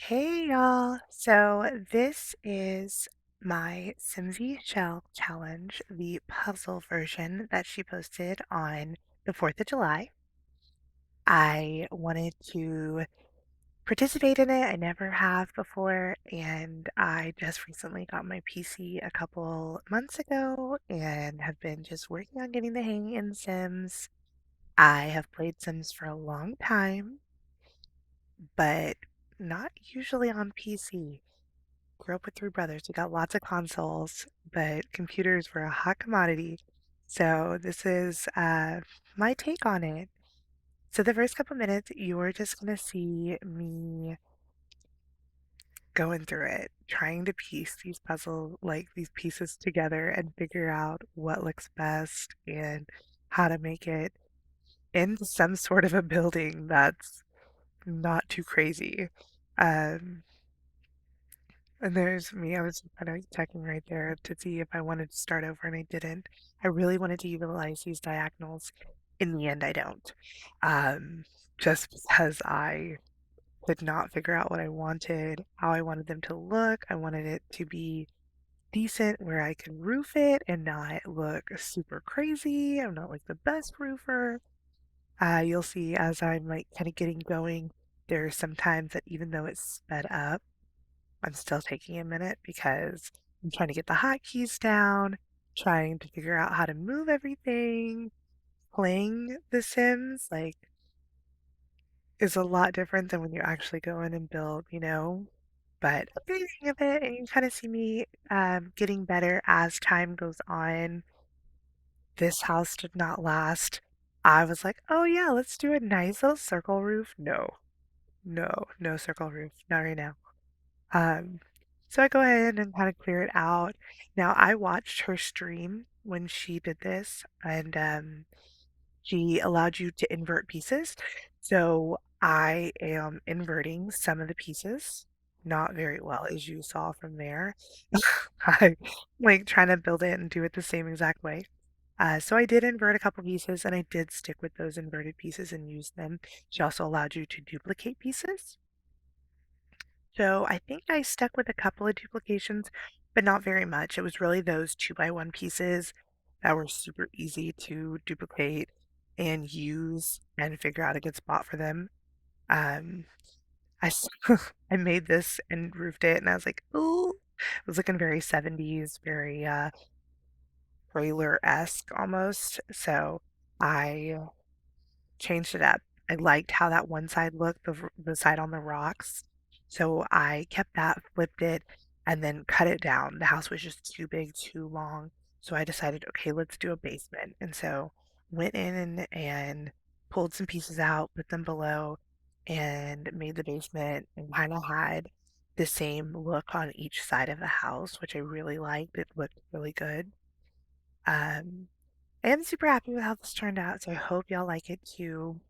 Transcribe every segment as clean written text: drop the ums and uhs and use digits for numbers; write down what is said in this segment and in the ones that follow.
Hey y'all. So this is my Simsy Shell challenge, the puzzle version that she posted on the 4th of July. I wanted to participate in it. I never have before, and I just recently got my PC a couple months ago and have been just working on getting the hang in Sims. I have played Sims for a long time, but not usually on PC. Grew up with three brothers. We got lots of consoles, but computers were a hot commodity. So this is my take on it. So the first couple minutes, you're just gonna see me going through it, trying to piece these pieces together and figure out what looks best and how to make it into some sort of a building that's not too crazy. Um, And there's me. I was kind of checking right there to see if I wanted to start over, and I didn't. I really wanted to utilize these diagonals. In the end, I don't. Um, just because I could not figure out what I wanted, how I wanted them to look. I wanted it to be decent where I can roof it and not look super crazy. I'm not like the best roofer. You'll see as I'm like kind of getting going, there's some times that even though it's sped up, I'm still taking a minute because I'm trying to get the hotkeys down, trying to figure out how to move everything. Playing The Sims, is a lot different than when you actually go in and build. But I'm getting the hang of it, and you kind of see me getting better as time goes on. This house did not last. I was like, oh yeah, let's do a nice little circle roof. No, no, no circle roof. Not right now. Um, so I go ahead and kind of clear it out. Now, I watched her stream when she did this, and she allowed you to invert pieces. So I am inverting some of the pieces, not very well, as you saw from there. I like trying to build it and do it the same exact way. So I did invert a couple pieces, and I did stick with those inverted pieces and use them. She also allowed you to duplicate pieces. So I think I stuck with a couple of duplications, but not very much. It was really those 2x1 pieces that were super easy to duplicate and use and figure out a good spot for them. Um, I s- I made this and roofed it, and I was like, "Ooh," it was looking very 70s, very trailer-esque almost. So I changed it up. I liked how that one side looked, the side on the rocks. So I kept that, flipped it, and then cut it down. The house was just too big, too long. So I decided, okay, let's do a basement. And so went in and pulled some pieces out, put them below, and made the basement and kind of had the same look on each side of the house, which I really liked. It looked really good. Um, I am super happy with how this turned out, so I hope y'all like it too.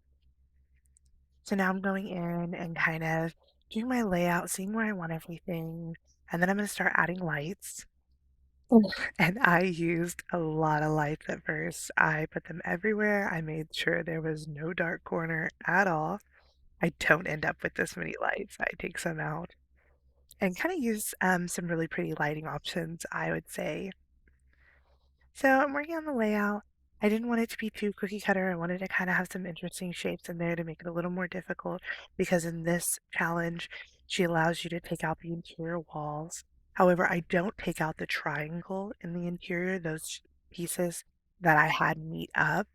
So now I'm going in and kind of doing my layout, seeing where I want everything, and then I'm going to start adding lights. And I used a lot of lights at first. I put them everywhere. I made sure there was no dark corner at all. I don't end up with this many lights. I take some out and kind of use some really pretty lighting options, I would say. So I'm working on the layout. I didn't want it to be too cookie cutter. I wanted to kind of have some interesting shapes in there to make it a little more difficult because in this challenge, she allows you to take out the interior walls. However, I don't take out the triangle in the interior, those pieces that I had meet up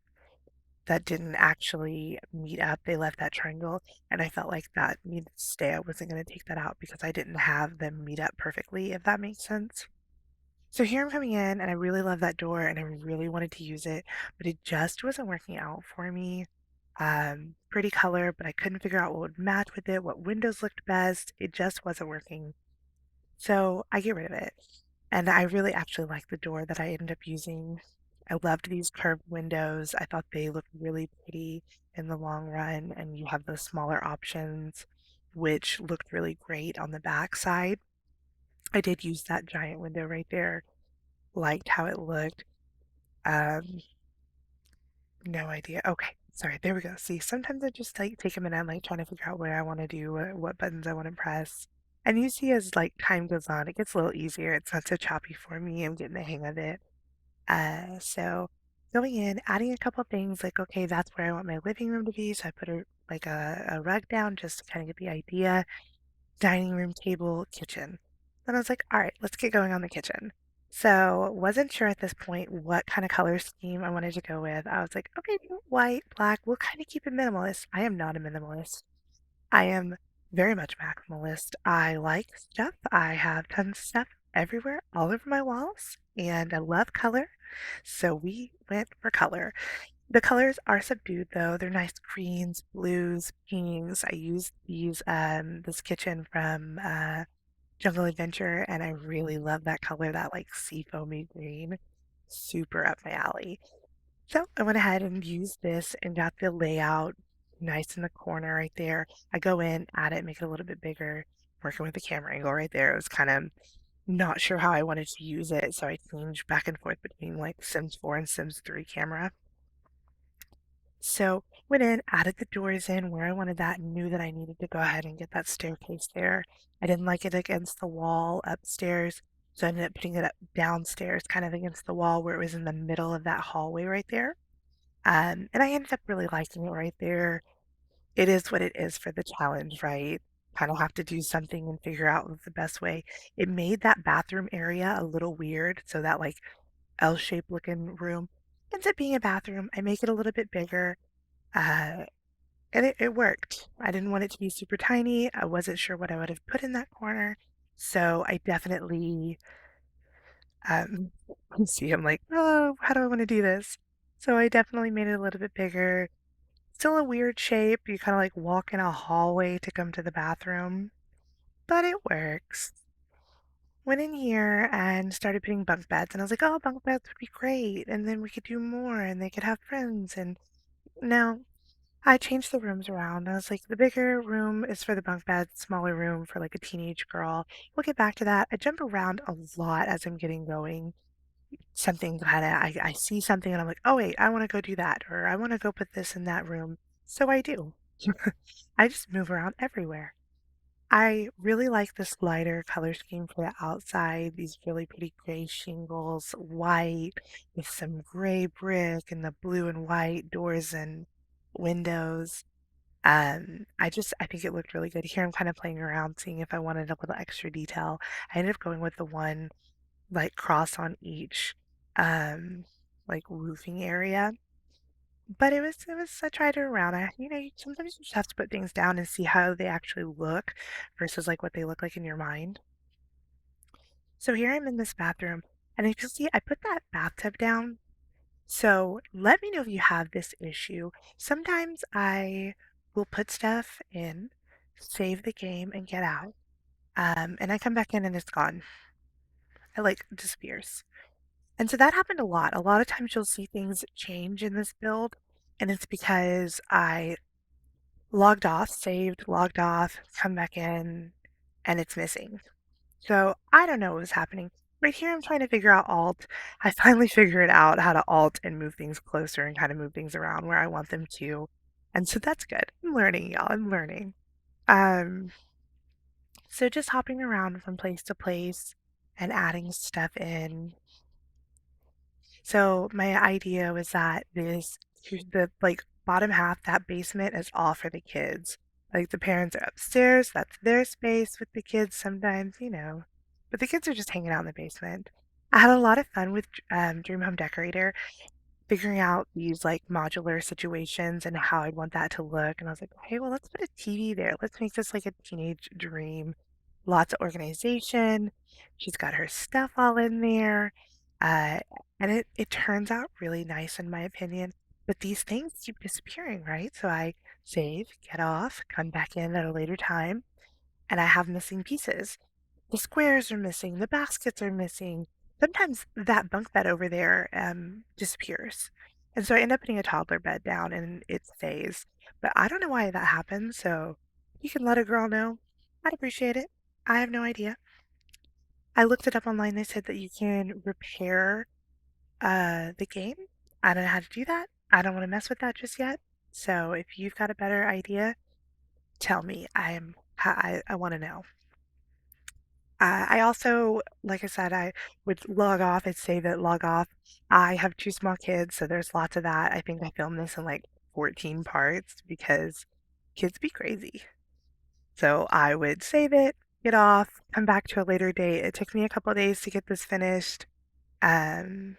that didn't actually meet up. They left that triangle, and I felt like that needed to stay. I wasn't going to take that out because I didn't have them meet up perfectly, if that makes sense. So here I'm coming in, and I really love that door, and I really wanted to use it, but it just wasn't working out for me. Pretty color, but I couldn't figure out what would match with it, what windows looked best. It just wasn't working. So I get rid of it. And I really actually like the door that I ended up using. I loved these curved windows. I thought they looked really pretty in the long run, and you have those smaller options, which looked really great on the back side. I did use that giant window right there, liked how it looked. Um, no idea. Okay. Sorry, there we go. See, sometimes I just like take a minute, I'm like trying to figure out what I want to do, what buttons I want to press. And you see, as like time goes on, it gets a little easier. It's not so choppy for me. I'm getting the hang of it. So going in, adding a couple things like, okay, that's where I want my living room to be. So I put a rug down just to kind of get the idea. Dining room table, kitchen. Then I was like, all right, let's get going on the kitchen. So wasn't sure at this point what kind of color scheme I wanted to go with. I was like, okay, white, black, we'll kind of keep it minimalist. I am not a minimalist. I am very much maximalist. I like stuff. I have tons of stuff everywhere, all over my walls, and I love color. So we went for color. The colors are subdued though. They're nice greens, blues, pinks. I used this kitchen from Jungle Adventure, and I really love that color, that like seafoamy green. Super up my alley. So I went ahead and used this and got the layout nice in the corner right there. I go in, add it, make it a little bit bigger, working with the camera angle right there. It was kind of not sure how I wanted to use it, so I changed back and forth between like Sims 4 and Sims 3 camera. So went in, added the doors in where I wanted that, and knew that I needed to go ahead and get that staircase there. I didn't like it against the wall upstairs, so I ended up putting it up downstairs, kind of against the wall where it was in the middle of that hallway right there. And I ended up really liking it right there. It is what it is for the challenge, right? Kind of have to do something and figure out the best way. It made that bathroom area a little weird, so that like L-shaped looking room ends up being a bathroom. I make it a little bit bigger. Uh, and it worked. I didn't want it to be super tiny. I wasn't sure what I would have put in that corner. So I definitely um, see him like, oh, how do I want to do this? So I definitely made it a little bit bigger. Still a weird shape. You kind of like walk in a hallway to come to the bathroom, but it works. Went in here and started putting bunk beds, and I was like, oh, bunk beds would be great. And then we could do more and they could have friends. And no, I changed the rooms around. I was like, the bigger room is for the bunk bed, smaller room for like a teenage girl. We'll get back to that. I jump around a lot as I'm getting going. Something kind of, I see something and I'm like, oh, wait, I want to go do that. Or I want to go put this in that room. So I do. I just move around everywhere. I really like this lighter color scheme for the outside. These really pretty gray shingles, white with some gray brick and the blue and white doors and windows. I think it looked really good. Here I'm kind of playing around, seeing if I wanted a little extra detail. I ended up going with the one like cross on each like roofing area. But I tried it around. Sometimes you just have to put things down and see how they actually look versus like what they look like in your mind. So here I'm in this bathroom, and you can see I put that bathtub down. So let me know if you have this issue. Sometimes I will put stuff in, save the game, and get out. And I come back in and it's gone. It like disappears. And so that happened a lot. A lot of times you'll see things change in this build, and it's because I logged off, saved, logged off, come back in, and it's missing. So I don't know what was happening. Right here, I'm trying to figure out Alt. I finally figured out how to Alt and move things closer and kind of move things around where I want them to. And so that's good. I'm learning, y'all. I'm learning. Um, so just hopping around from place to place and adding stuff in. So my idea was that the like bottom half, that basement is all for the kids. Like the parents are upstairs, that's their space with the kids sometimes, but the kids are just hanging out in the basement. I had a lot of fun with Dream Home Decorator, figuring out these like modular situations and how I'd want that to look. And I was like, okay, well, let's put a TV there. Let's make this like a teenage dream. Lots of organization. She's got her stuff all in there. Uh, and it turns out really nice in my opinion. But these things keep disappearing, right? So I save, get off, come back in at a later time, and I have missing pieces. The squares are missing, the baskets are missing. Sometimes that bunk bed over there disappears. And so I end up putting a toddler bed down and it stays. But I don't know why that happens, so you can let a girl know. I'd appreciate it. I have no idea. I looked it up online. They said that you can repair the game. I don't know how to do that. I don't want to mess with that just yet. So if you've got a better idea, tell me. I want to know. I also, like I said, I would log off. I'd save it, log off. I have two small kids, so there's lots of that. I think I filmed this in like 14 parts because kids be crazy. So I would save it, get off, come back to a later date. It took me a couple of days to get this finished. Um,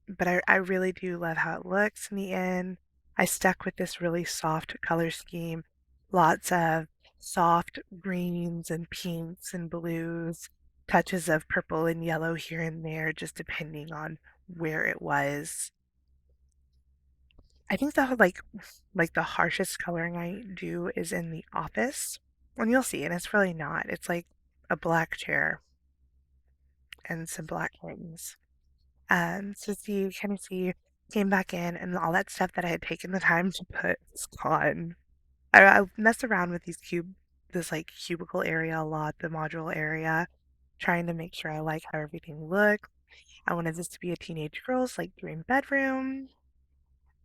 but I really do love how it looks in the end. I stuck with this really soft color scheme, lots of soft greens and pinks and blues, touches of purple and yellow here and there, just depending on where it was. I think like the harshest coloring I do is in the office, and you'll see, and it's really not. It's like a black chair and some black curtains. So see, kind of see, came back in and all that stuff that I had taken the time to put is gone. I messed around with this like cubicle area a lot, the module area, trying to make sure I like how everything looked. I wanted this to be a teenage girl's like dream bedroom.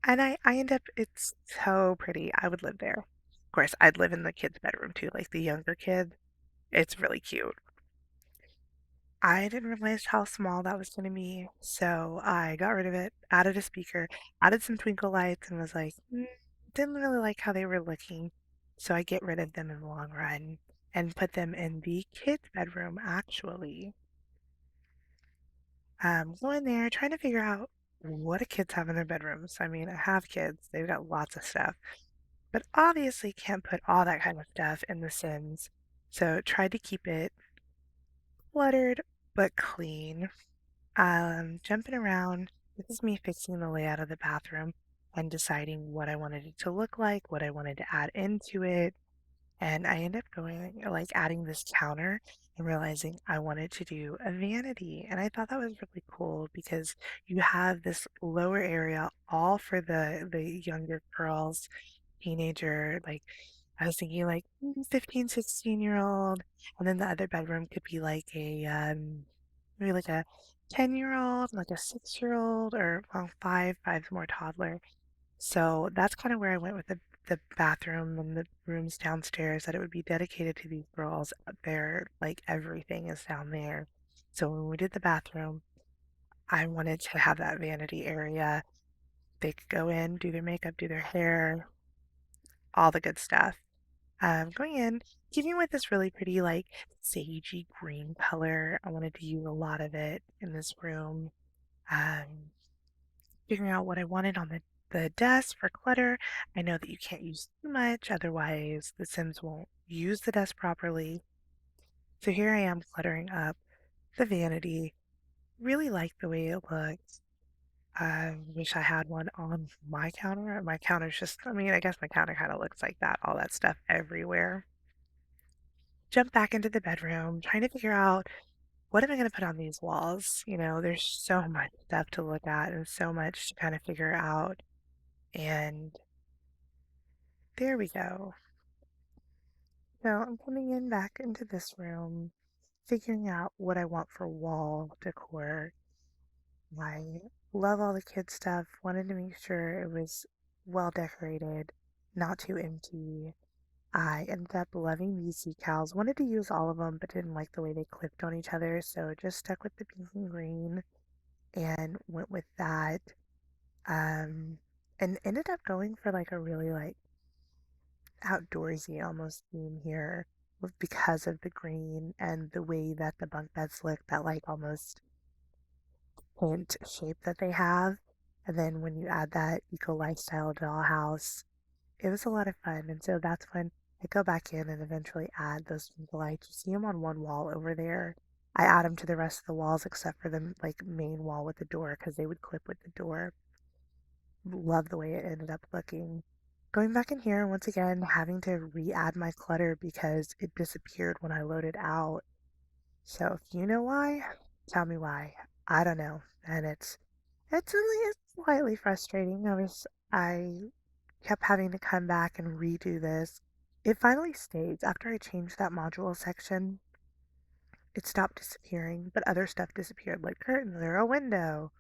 And I end up, it's so pretty. I would live there. Of course, I'd live in the kid's bedroom too, like the younger kid. It's really cute. I didn't realize how small that was going to be, so I got rid of it, added a speaker, added some twinkle lights, and was like, didn't really like how they were looking, so I get rid of them in the long run and put them in the kids' bedroom, actually. Go in there, trying to figure out what do kids have in their bedrooms. I mean, I have kids, they've got lots of stuff, but obviously can't put all that kind of stuff in The Sims, so tried to keep it cluttered but clean. Jumping around. This is me fixing the layout of the bathroom and deciding what I wanted it to look like, what I wanted to add into it. And I end up going, like, adding this counter and realizing I wanted to do a vanity. And I thought that was really cool because you have this lower area all for the younger girls, teenager, like I was thinking like 15, 16-year-old, and then the other bedroom could be like maybe like a 10-year-old, like a 6-year-old, or well, five's more toddler. So that's kind of where I went with the bathroom and the rooms downstairs, that it would be dedicated to these girls. There, like everything is down there. So when we did the bathroom, I wanted to have that vanity area. They could go in, do their makeup, do their hair, all the good stuff. Going in, keeping with this really pretty, like, sagey green color. I wanted to use a lot of it in this room. Um, Figuring out what I wanted on the desk for clutter. I know that you can't use too much, otherwise the Sims won't use the desk properly. So here I am cluttering up the vanity. Really like the way it looks. I wish I had one on my counter. My counter's just, I mean, I guess my counter kind of looks like that, all that stuff everywhere. Jump back into the bedroom, trying to figure out what am I going to put on these walls? You know, there's so much stuff to look at and so much to kind of figure out. And there we go. So I'm coming in back into this room, figuring out what I want for wall decor. I love all the kid stuff, wanted to make sure it was well decorated, not too empty. I ended up loving these decals. Wanted to use all of them, but didn't like the way they clipped on each other, so just stuck with the pink and green and went with that. Um, and ended up going for like a really like outdoorsy almost theme here because of the green and the way that the bunk beds look, that like almost hint shape that they have. And then when you add that eco lifestyle dollhouse, it was a lot of fun. And so that's when I go back in and eventually add those twinkle lights. You see them on one wall over there. I add them to the rest of the walls except for the like main wall with the door because they would clip with the door. Love the way it ended up looking. Going back in here, once again, having to re-add my clutter because it disappeared when I loaded out. So if you know why, tell me why. I don't know. And it's slightly frustrating. I kept having to come back and redo this. It finally stayed. After I changed that module section, it stopped disappearing, but other stuff disappeared, like curtains or a window.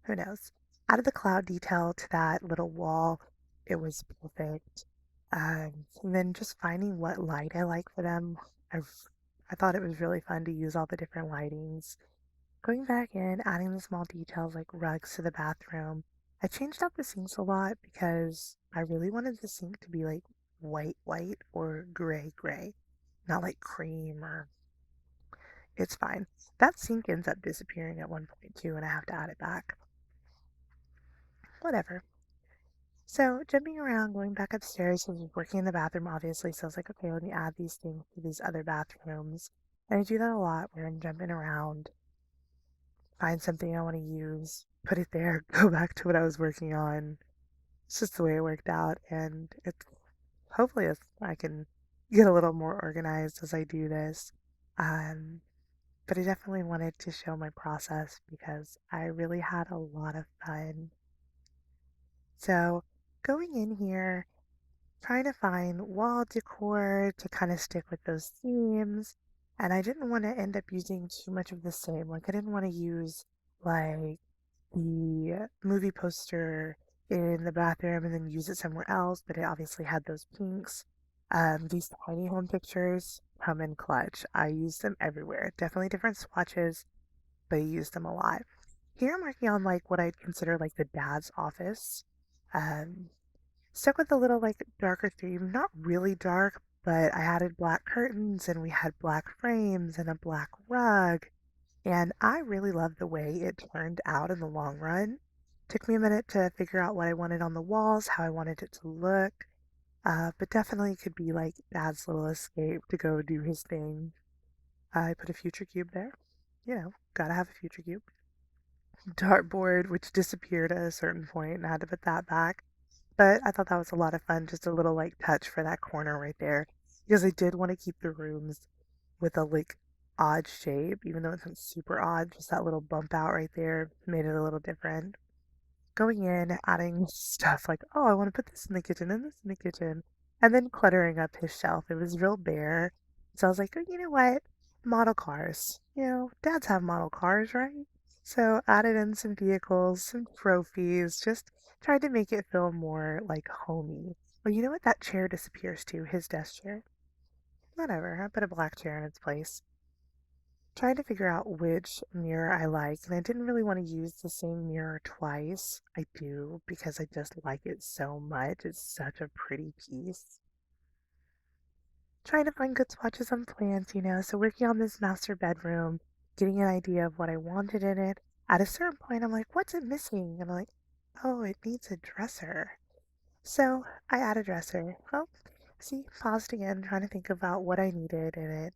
Who knows? Added the cloud detail to that little wall. it was perfect. And then just finding what light I like for them. I've I thought it was really fun to use all the different lightings. Going back in, adding the small details like rugs to the bathroom. I changed out the sinks a lot because I really wanted the sink to be like white or gray, not like cream or it's fine. That sink ends up disappearing at one point too, and I have to add it back. Whatever. So jumping around, going back upstairs, I was working in the bathroom obviously, so I was like, okay, let me add these things to these other bathrooms. And I do that a lot where I'm jumping around, find something I want to use, put it there, go back to what I was working on. It's just the way it worked out, and it's hopefully I can get a little more organized as I do this. Um, but I definitely wanted to show my process because I really had a lot of fun. So going in here, trying to find wall decor to kind of stick with those themes. And I didn't want to end up using too much of the same. Like, I didn't want to use like the movie poster in the bathroom and then use it somewhere else, but it obviously had those pinks. These tiny home pictures come in clutch. I use them everywhere. Definitely different swatches, but I use them a lot. Here I'm working on like what I'd consider like the dad's office. Um, Stuck with a little like darker theme, not really dark, but I added black curtains and we had black frames and a black rug. And I really loved the way it turned out in the long run. Took me a minute to figure out what I wanted on the walls, how I wanted it to look, but definitely could be like Dad's little escape to go do his thing. I put a future cube there. You know, gotta have a future cube. Dartboard, which disappeared at a certain point, and I had to put that back. But I thought that was a lot of fun, just a little like touch for that corner right there. Because I did want to keep the rooms with a like odd shape, even though it's not super odd, just that little bump out right there made it a little different. Going in, adding stuff like, oh, I want to put this in the kitchen and this in the kitchen, and then cluttering up his shelf. It was real bare. So I was like, oh, you know what? Model cars. You know, dads have model cars, right? So added in some vehicles, some trophies, just tried to make it feel more like homey. Well, you know what? That chair disappears too, his desk chair. Whatever, I put a black chair in its place. Trying to figure out which mirror I like, and I didn't really want to use the same mirror twice. I do because I just like it so much. It's such a pretty piece. Trying to find good swatches on plants, so working on this master bedroom, getting an idea of what I wanted in it. At a certain point, I'm like, what's it missing? And I'm like, oh, it needs a dresser. So I add a dresser. Well, see, paused again, trying to think about what I needed in it.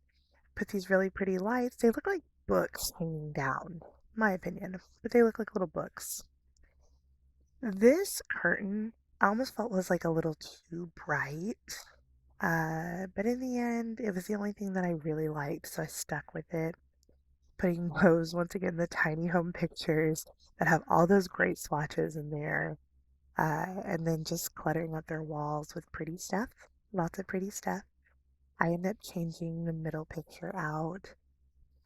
Put these really pretty lights. They look like books hanging down, my opinion, but they look like little books. This curtain I almost felt was like a little too bright, but in the end, it was the only thing that I really liked, so I stuck with it. Putting those, once again, the tiny home pictures that have all those great swatches in there, and then just cluttering up their walls with pretty stuff, lots of pretty stuff. I ended up changing the middle picture out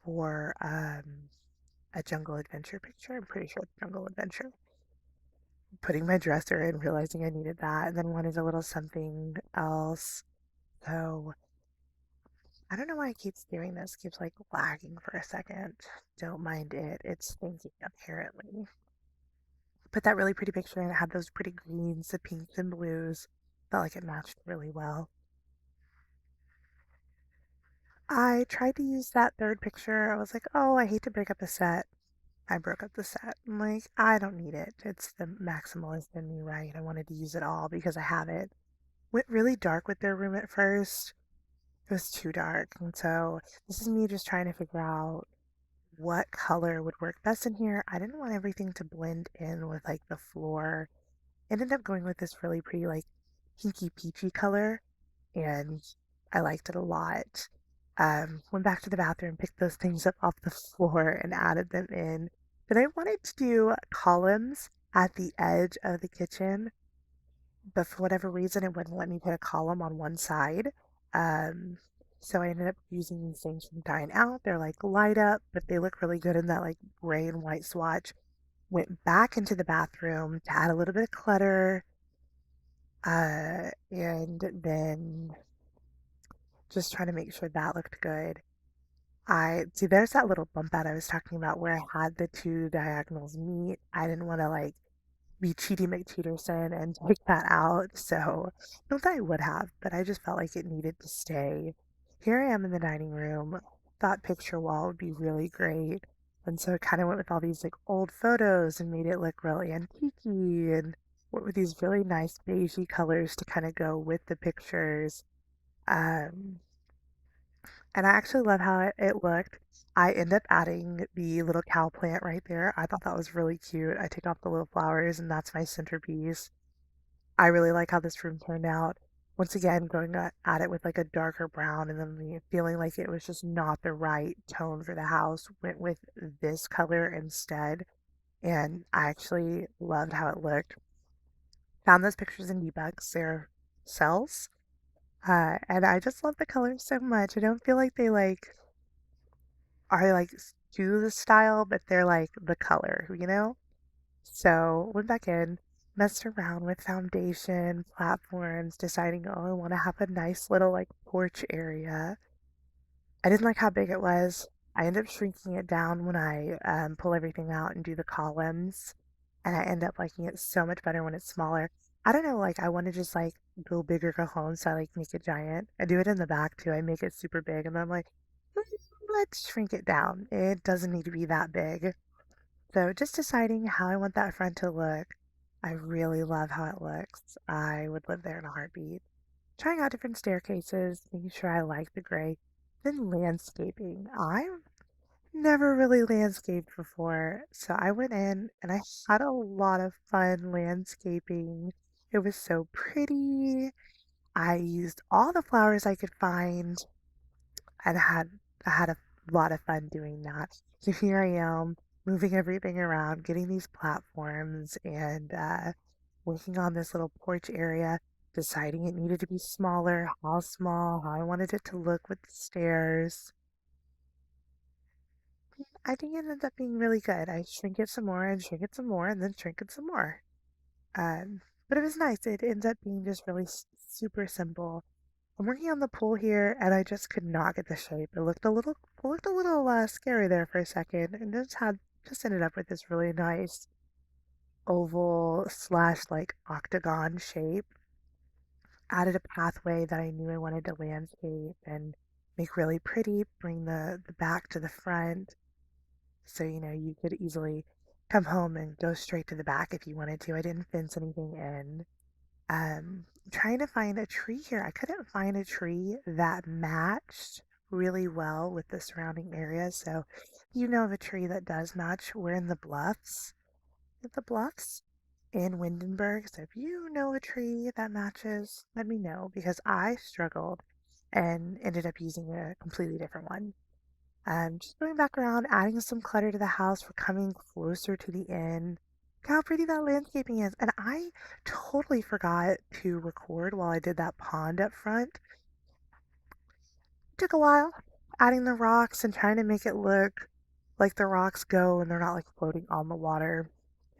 for a jungle adventure picture. I'm pretty sure it's jungle adventure. Putting my dresser in, realizing I needed that, and then wanted a little something else. So I don't know why it keeps doing this. It keeps like lagging for a second. Don't mind it. It's thinking apparently. Put that really pretty picture in. It had those pretty greens, the pinks and blues. Felt like it matched really well. I tried to use that third picture. I was like, oh, I hate to break up a set. I broke up the set. I'm like, I don't need it. It's the maximalist in me, right? I wanted to use it all because I have it. Went really dark with their room at first. It was too dark. And so this is me just trying to figure out what color would work best in here. I didn't want everything to blend in with like the floor. Ended up going with this really pretty like pinky peachy color and I liked it a lot. Went back to the bathroom, picked those things up off the floor and added them in. Then I wanted to do columns at the edge of the kitchen, but for whatever reason, it wouldn't let me put a column on one side. Um, so I ended up using these things from Dine Out. They're like light up, but they look really good in that like gray and white swatch. Went back into the bathroom to add a little bit of clutter, And then just trying to make sure that looked good. I see there's that little bump out I was talking about where I had the two diagonals meet. I didn't want to like be Cheaty McCheaterson and take that out. So, not that I would have, but I just felt like it needed to stay. Here I am in the dining room. Thought picture wall would be really great. And so I kind of went with all these like old photos and made it look really antique and went with these really nice beigey colors to kind of go with the pictures. Um, and I actually love how it looked. I end up adding the little cow plant right there. I thought that was really cute. I take off the little flowers and that's my centerpiece. I really like how this room turned out. Once again, going at it with like a darker brown and then feeling like it was just not the right tone for the house, went with this color instead. And I actually loved how it looked. Found those pictures in eBucks, they're cells. And I just love the colors so much. I don't feel like they like are like to the style, but they're like the color, you know? So went back in, messed around with foundation, platforms, deciding, oh, I want to have a nice little like porch area. I didn't like how big it was. I ended up shrinking it down when I pull everything out and do the columns. And I end up liking it so much better when it's smaller. I don't know, like I want to just like go big or go home, so I like make it giant. I do it in the back too. I make it super big and then I'm like, "Mm, let's shrink it down. It doesn't need to be that big." So just deciding how I want that front to look. I really love how it looks. I would live there in a heartbeat. Trying out different staircases, making sure I like the gray. Then landscaping. I've never really landscaped before, so I went in and I had a lot of fun landscaping. It was so pretty. I used all the flowers I could find and I had a lot of fun doing that. So here I am, moving everything around, getting these platforms, and working on this little porch area, deciding it needed to be smaller, how small, how I wanted it to look with the stairs. I think it ended up being really good. I shrink it some more and shrink it some more and then shrink it some more. But it was nice. It ends up being just really super simple. I'm working on the pool here, and I just could not get the shape. It looked a little scary there for a second, and just ended up with this really nice oval slash like octagon shape. Added a pathway that I knew I wanted to landscape and make really pretty. Bring the back to the front, so you could easily come home and go straight to the back if you wanted to. I didn't fence anything in. Trying to find a tree here. I couldn't find a tree that matched really well with the surrounding area. So, of a tree that does match. We're in the Bluffs. The Bluffs in Windenburg. So, if you know a tree that matches, let me know because I struggled and ended up using a completely different one. Just going back around, adding some clutter to the house. We're coming closer to the end. Look how pretty that landscaping is. And I totally forgot to record while I did that pond up front. It took a while adding the rocks and trying to make it look like the rocks go and they're not like floating on the water.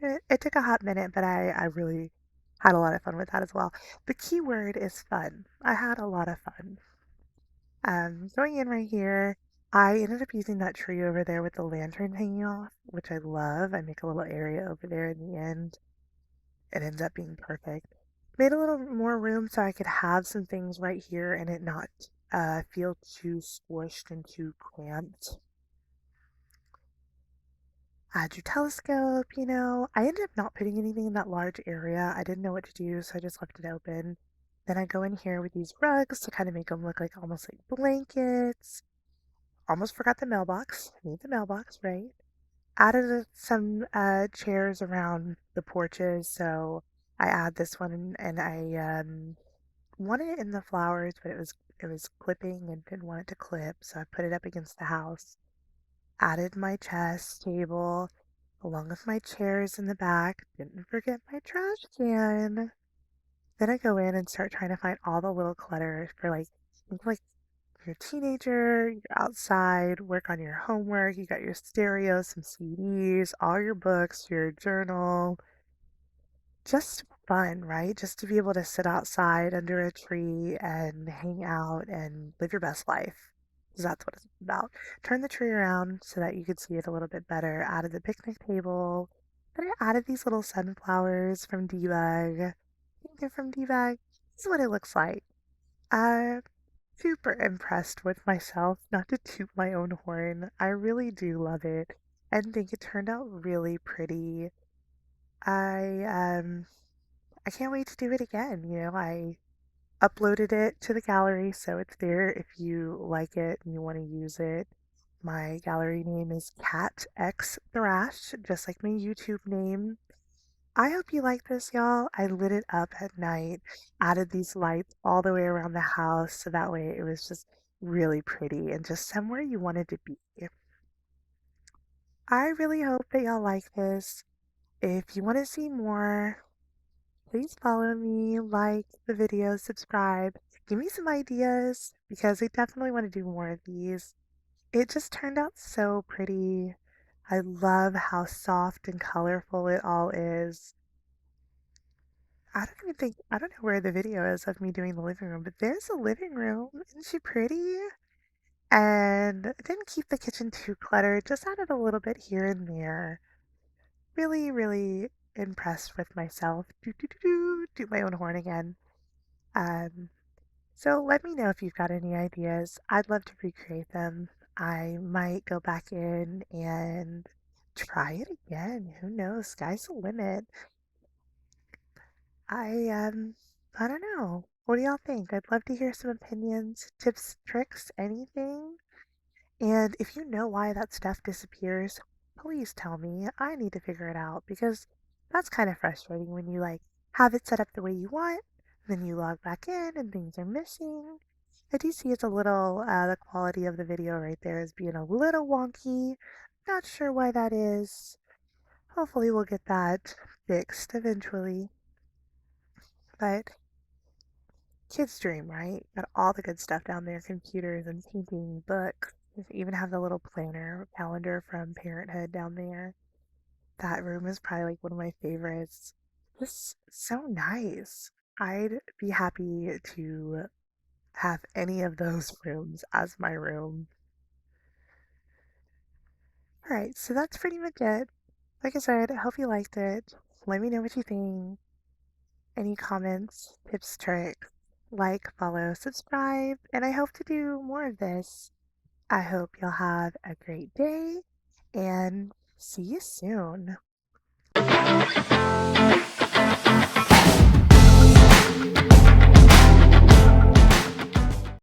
It took a hot minute, but I really had a lot of fun with that as well. The key word is fun. I had a lot of fun. Going in right here, I ended up using that tree over there with the lantern hanging off, which I love. I make a little area over there in the end. It ends up being perfect. Made a little more room so I could have some things right here and it not feel too squished and too cramped. Add your telescope, I ended up not putting anything in that large area. I didn't know what to do, so I just left it open. Then I go in here with these rugs to kind of make them look like almost like blankets. Almost forgot the mailbox. Need the mailbox, right? Added some chairs around the porches, so I add this one and I wanted it in the flowers, but it was clipping and didn't want it to clip, so I put it up against the house. Added my chess table along with my chairs in the back. Didn't forget my trash can. Then I go in and start trying to find all the little clutter for like you're a teenager, you're outside, work on your homework, you got your stereo, some CDs, all your books, your journal, just fun, right? Just to be able to sit outside under a tree and hang out and live your best life. 'Cause that's what it's about. Turn the tree around so that you could see it a little bit better. Added the picnic table. Then I added these little sunflowers from Debug. I think they're from Debug. This is what it looks like. I'm super impressed with myself, not to toot my own horn. I really do love it and think it turned out really pretty. I um I can't wait to do it again. I uploaded it to the gallery, so it's there if you like it and you want to use it. My gallery name is Cat X Thrash, just like my YouTube name. I hope you like this, y'all. I lit it up at night, added these lights all the way around the house, so that way it was just really pretty and just somewhere you wanted to be. I really hope that y'all like this. If you want to see more, please follow me, like the video, subscribe. Give me some ideas because I definitely want to do more of these. It just turned out so pretty. I love how soft and colorful it all is. I don't know where the video is of me doing the living room, but there's a living room. Isn't she pretty? And I didn't keep the kitchen too cluttered, just added a little bit here and there. Really, really impressed with myself. Do my own horn again. Um, So let me know if you've got any ideas. I'd love to recreate them. I might go back in and try it again. Who knows? Sky's the limit. I I don't know. What do y'all think? I'd love to hear some opinions, tips, tricks, anything. And if you know why that stuff disappears, please tell me. I need to figure it out because that's kind of frustrating when you have it set up the way you want, then you log back in and things are missing. I do see it's a little, the quality of the video right there is being a little wonky. Not sure why that is. Hopefully we'll get that fixed eventually. But kids dream, right? Got all the good stuff down there, computers and painting, books. You even have the little planner calendar from Parenthood down there. That room is probably like one of my favorites. Just so nice. I'd be happy to have any of those rooms as my room. Alright, so that's pretty much it. Like I said, I hope you liked it. Let me know what you think. Any comments, tips, tricks, like, follow, subscribe, and I hope to do more of this. I hope you'll have a great day and see you soon.